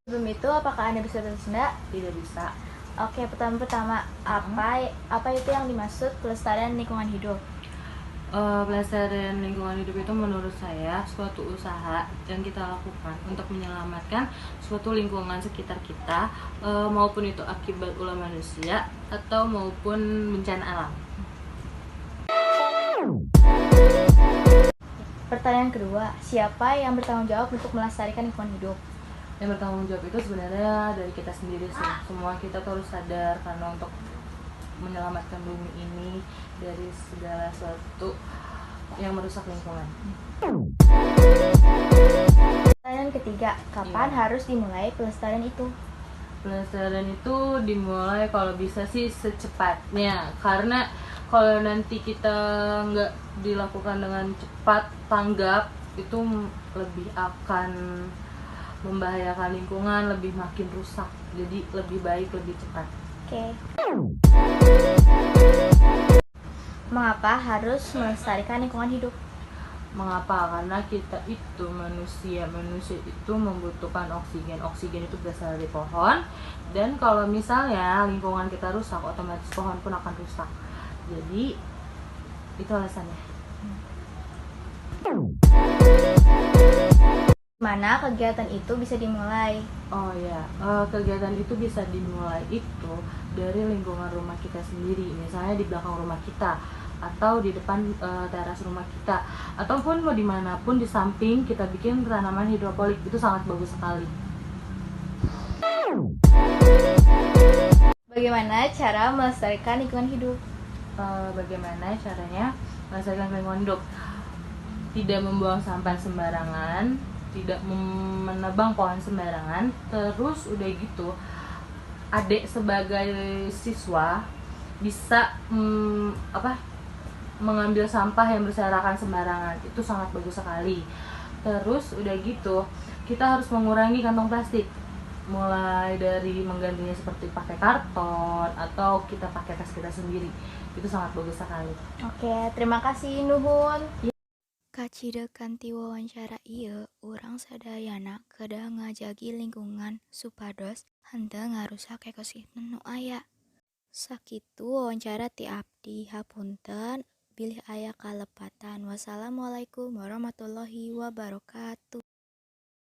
Sebelum itu, apakah Anda bisa bahasa Sunda? Tidak bisa. Oke, pertama-tama, apa itu yang dimaksud pelestarian lingkungan hidup? Pelestarian lingkungan hidup itu menurut saya suatu usaha yang kita lakukan untuk menyelamatkan suatu lingkungan sekitar kita, maupun itu akibat ulah manusia atau maupun bencana alam. Pertanyaan kedua, siapa yang bertanggung jawab untuk melestarikan lingkungan hidup? Yang bertanggung jawab itu sebenarnya dari kita sendiri sih. Semua kita harus sadar karena untuk menyelamatkan bumi ini dari segala sesuatu yang merusak lingkungan. Pertanyaan ketiga, kapan harus dimulai pelestarian itu? Pelestarian itu dimulai kalau bisa sih secepatnya, karena kalau nanti kita nggak dilakukan dengan cepat tanggap itu lebih akan membahayakan lingkungan, lebih makin rusak. Jadi lebih baik lebih cepat. Oke. Mengapa harus melestarikan lingkungan hidup? Mengapa? Karena kita itu manusia itu membutuhkan oksigen. Oksigen itu berasal dari pohon, dan kalau misalnya lingkungan kita rusak, otomatis pohon pun akan rusak. Jadi itu alasannya. Mana kegiatan itu bisa dimulai? Oh ya, kegiatan itu bisa dimulai itu dari lingkungan rumah kita sendiri, misalnya di belakang rumah kita atau di depan teras rumah kita, ataupun mau dimanapun di samping kita bikin tanaman hidroponik, itu sangat bagus sekali. Bagaimana cara melestarikan lingkungan hidup? Bagaimana caranya melestarikan lingkungan hidup? Tidak membuang sampah sembarangan, tidak menebang pohon sembarangan. Terus udah gitu, adik sebagai siswa bisa mengambil sampah yang berserakan sembarangan, itu sangat bagus sekali. Terus udah gitu, kita harus mengurangi kantong plastik, mulai dari menggantinya seperti pakai karton atau kita pakai tas kita sendiri, itu sangat bagus sekali. Oke, terima kasih Nuhun. Kacida kanti wawancara ieu urang sadayana kedah ngajagi lingkungan supados henteu ngarusak ekosistem nu aya. Sakitu wawancara ti abdi hapunten bilih aya kalepatan. Wassalamualaikum warahmatullahi wabarakatuh.